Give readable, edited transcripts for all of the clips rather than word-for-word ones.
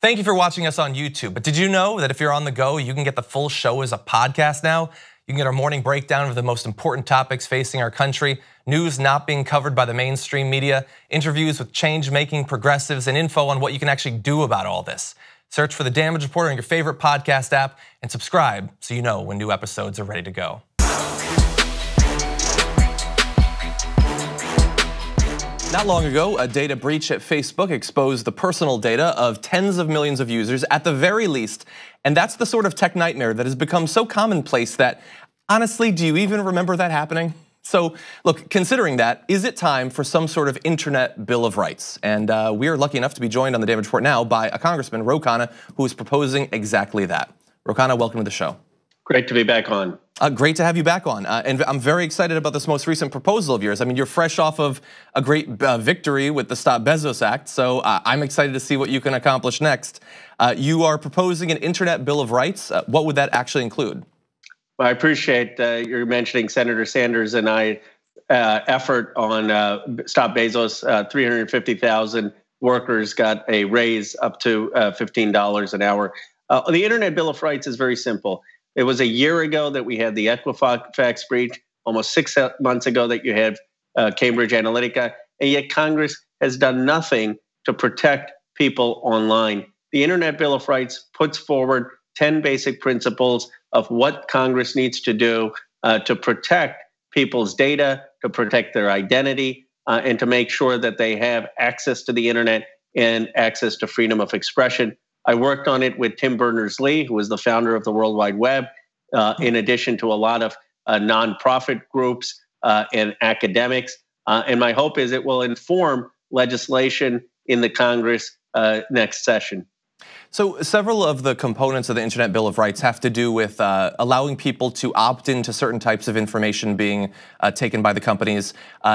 Thank you for watching us on YouTube. But did you know that if you're on the go, you can get the full show as a podcast now? You can get our morning breakdown of the most important topics facing our country, news not being covered by the mainstream media, interviews with change-making progressives, and info on what you can actually do about all this. Search for The Damage Report on your favorite podcast app and subscribe so you know when new episodes are ready to go. Not long ago, a data breach at Facebook exposed the personal data of tens of millions of users at the very least. And that's the sort of tech nightmare that has become so commonplace that, honestly, do you even remember that happening? So, look, considering that, is it time for some sort of internet bill of rights? And we are lucky enough to be joined on the Damage Report now by a Congressman, Khanna, who is proposing exactly that. Khanna, welcome to the show. Great to be back on. Great to have you back on. And I'm very excited about this most recent proposal of yours. I mean, you're fresh off of a great victory with the Stop Bezos Act, so I'm excited to see what you can accomplish next. You are proposing an internet bill of rights. What would that actually include? Well, I appreciate you're mentioning Senator Sanders and I effort on Stop Bezos. 350,000 workers got a raise up to $15 an hour. The internet bill of rights is very simple. It was a year ago that we had the Equifax breach, almost 6 months ago that you had Cambridge Analytica, and yet Congress has done nothing to protect people online. The Internet Bill of Rights puts forward 10 basic principles of what Congress needs to do to protect people's data, to protect their identity, and to make sure that they have access to the internet and access to freedom of expression. I worked on it with Tim Berners-Lee, who was the founder of the World Wide Web, in addition to a lot of nonprofit groups and academics. And my hope is it will inform legislation in the Congress next session. So several of the components of the Internet Bill of Rights have to do with allowing people to opt into certain types of information being taken by the companies,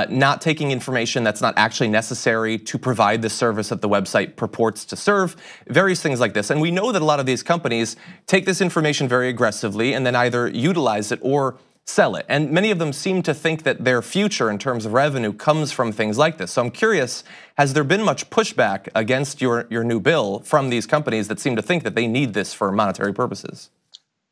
not taking information that's not actually necessary to provide the service that the website purports to serve, various things like this. And we know that a lot of these companies take this information very aggressively and then either utilize it or sell it. And many of them seem to think that their future in terms of revenue comes from things like this. So I'm curious, has there been much pushback against your new bill from these companies that seem to think that they need this for monetary purposes?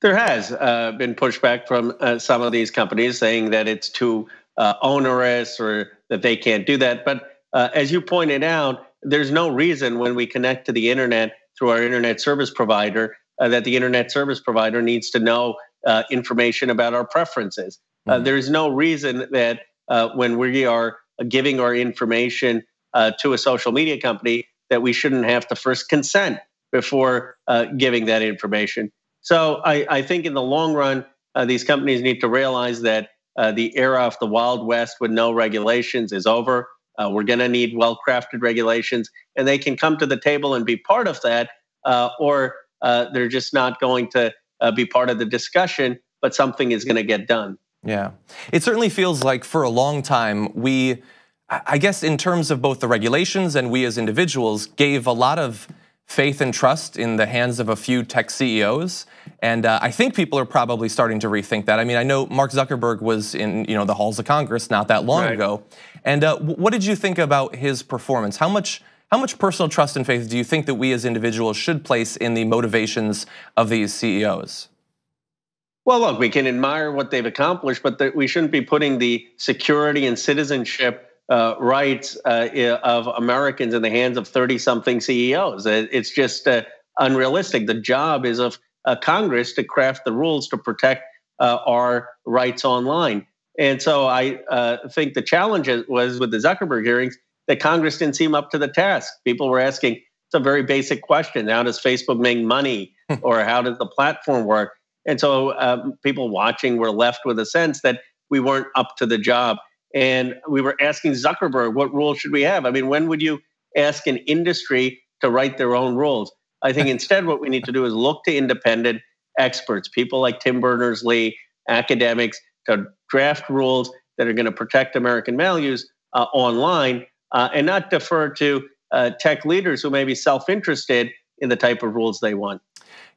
There has been pushback from some of these companies saying that it's too onerous or that they can't do that. But as you pointed out, there's no reason when we connect to the internet through our internet service provider that the internet service provider needs to know information about our preferences. There's no reason that when we are giving our information to a social media company that we shouldn't have to first consent before giving that information. So I think in the long run, these companies need to realize that the era of the Wild West with no regulations is over. We're going to need well-crafted regulations, and they can come to the table and be part of that, or they're just not going to be part of the discussion, but something is going to get done. Yeah, it certainly feels like for a long time, I guess in terms of both the regulations and we as individuals, gave a lot of faith and trust in the hands of a few tech CEOs. And I think people are probably starting to rethink that. I mean, I know Mark Zuckerberg was in the halls of Congress not that long ago. And what did you think about his performance? How much personal trust and faith do you think that we as individuals should place in the motivations of these CEOs? Well, look, we can admire what they've accomplished, but we shouldn't be putting the security and citizenship rights of Americans in the hands of 30-something CEOs. It's just unrealistic. The job is of Congress to craft the rules to protect our rights online. And so I think the challenge was with the Zuckerberg hearings that Congress didn't seem up to the task. People were asking some very basic questions. How does Facebook make money? Or how does the platform work? And so people watching were left with a sense that we weren't up to the job. And we were asking Zuckerberg, what rules should we have? I mean, when would you ask an industry to write their own rules? I think instead what we need to do is look to independent experts, people like Tim Berners-Lee, academics, to draft rules that are going to protect American values online, and not defer to tech leaders who may be self-interested in the type of rules they want.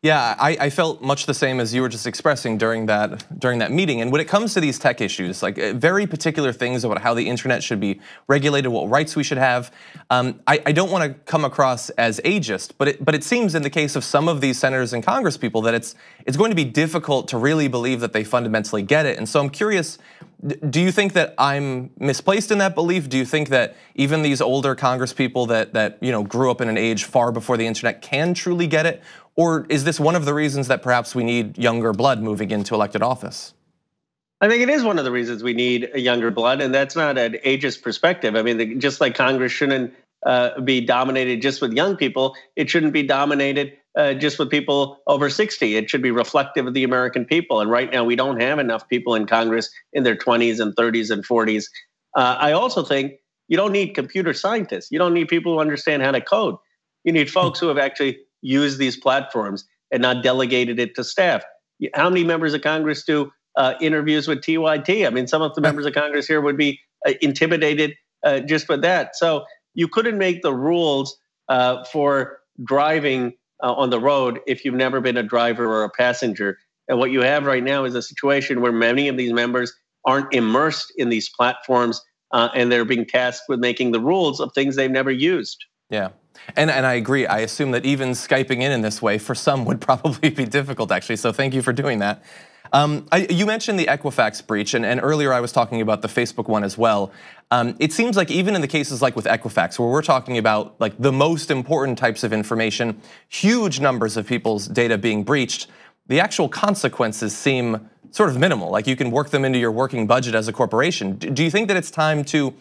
Yeah, I felt much the same as you were just expressing during that meeting. And when it comes to these tech issues, like very particular things about how the internet should be regulated, what rights we should have, I don't want to come across as ageist, but it seems in the case of some of these senators and Congress people that it's going to be difficult to really believe that they fundamentally get it. And so I'm curious, do you think that I'm misplaced in that belief? Do you think that even these older Congress people that grew up in an age far before the internet can truly get it? Or is this one of the reasons that perhaps we need younger blood moving into elected office? I think it is one of the reasons we need a younger blood, and that's not an ageist perspective. I mean, just like Congress shouldn't be dominated just with young people, it shouldn't be dominated just with people over 60. It should be reflective of the American people. And right now, we don't have enough people in Congress in their 20s and 30s and 40s. I also think you don't need computer scientists. You don't need people who understand how to code. You need folks who have actually used these platforms and not delegated it to staff. How many members of Congress do interviews with TYT? I mean, some of the members of Congress here would be intimidated just with that. So you couldn't make the rules for driving on the road if you've never been a driver or a passenger. And what you have right now is a situation where many of these members aren't immersed in these platforms and they're being tasked with making the rules of things they've never used. Yeah. And I agree. I assume that even Skyping in this way for some would probably be difficult, actually. So thank you for doing that. You mentioned the Equifax breach, and earlier I was talking about the Facebook one as well. It seems like even in the cases like with Equifax, where we're talking about like the most important types of information, huge numbers of people's data being breached, the actual consequences seem sort of minimal. Like you can work them into your working budget as a corporation. Do you think that it's time to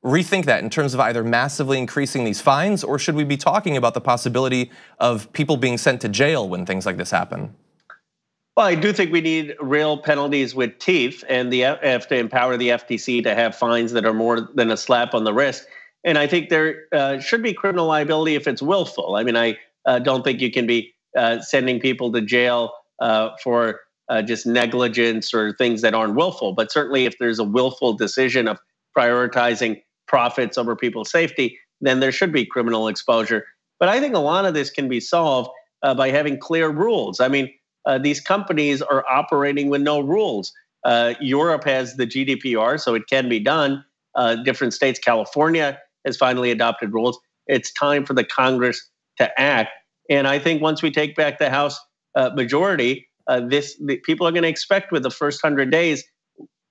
rethink that in terms of either massively increasing these fines, or should we be talking about the possibility of people being sent to jail when things like this happen? Well, I do think we need real penalties with teeth, and the have to empower the FTC to have fines that are more than a slap on the wrist. And I think there should be criminal liability if it's willful. I mean, I don't think you can be sending people to jail for just negligence or things that aren't willful. But certainly if there's a willful decision of prioritizing profits over people's safety, then there should be criminal exposure. But I think a lot of this can be solved by having clear rules. I mean, these companies are operating with no rules. Europe has the GDPR, so it can be done. Different states, California has finally adopted rules. It's time for the Congress to act. And I think once we take back the House majority, the people are going to expect with the first 100 days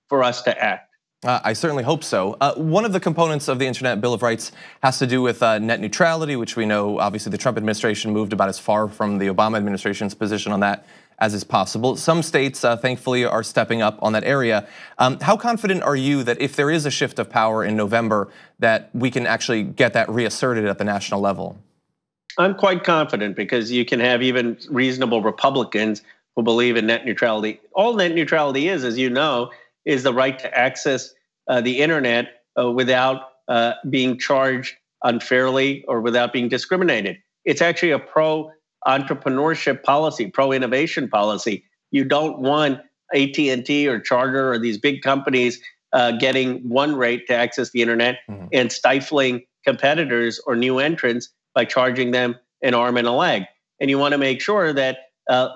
for us to act. I certainly hope so. One of the components of the Internet Bill of Rights has to do with net neutrality, which we know obviously the Trump administration moved about as far from the Obama administration's position on that as is possible. Some states, thankfully, are stepping up on that area. How confident are you that if there is a shift of power in November, that we can actually get that reasserted at the national level? I'm quite confident because you can have even reasonable Republicans who believe in net neutrality. All net neutrality is, as you know, is the right to access the internet without being charged unfairly or without being discriminated. It's actually a pro-entrepreneurship policy, pro-innovation policy. You don't want AT&T or Charter or these big companies getting one rate to access the internet and stifling competitors or new entrants by charging them an arm and a leg. And you want to make sure that,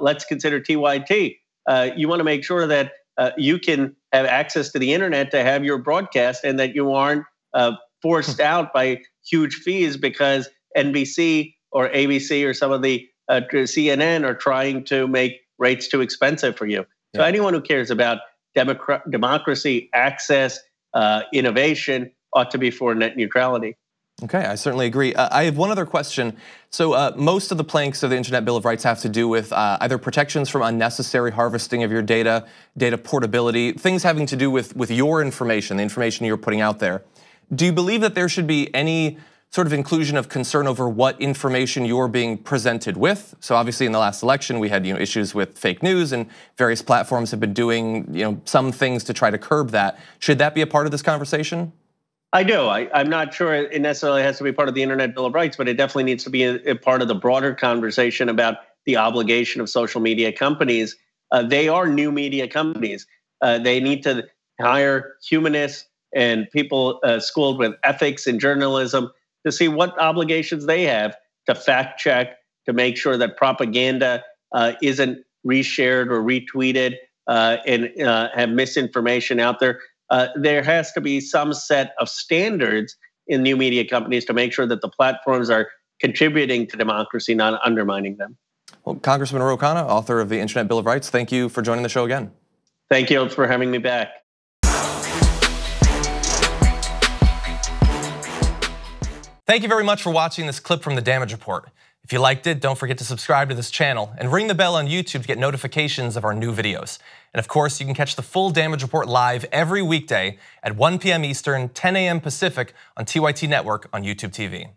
let's consider TYT. You want to make sure that you can have access to the internet to have your broadcast and that you aren't forced out by huge fees because NBC or ABC or some of the CNN are trying to make rates too expensive for you. So anyone who cares about democracy, access, innovation ought to be for net neutrality. Okay, I certainly agree. I have one other question. So most of the planks of the Internet Bill of Rights have to do with either protections from unnecessary harvesting of your data, data portability, things having to do with your information, the information you're putting out there. Do you believe that there should be any sort of inclusion of concern over what information you're being presented with? So obviously in the last election, we had issues with fake news, and various platforms have been doing some things to try to curb that. Should that be a part of this conversation? I do. I'm not sure it necessarily has to be part of the Internet Bill of Rights, but it definitely needs to be a part of the broader conversation about the obligation of social media companies. They are new media companies. They need to hire humanists and people schooled with ethics and journalism to see what obligations they have to fact check, to make sure that propaganda isn't reshared or retweeted and have misinformation out there. There has to be some set of standards in new media companies to make sure that the platforms are contributing to democracy, not undermining them. Well, Congressman Khanna, author of the Internet Bill of Rights, thank you for joining the show again. Thank you for having me back. Thank you very much for watching this clip from the Damage Report. If you liked it, don't forget to subscribe to this channel and ring the bell on YouTube to get notifications of our new videos. And of course, you can catch the full Damage Report live every weekday at 1 p.m. Eastern, 10 a.m. Pacific on TYT Network on YouTube TV.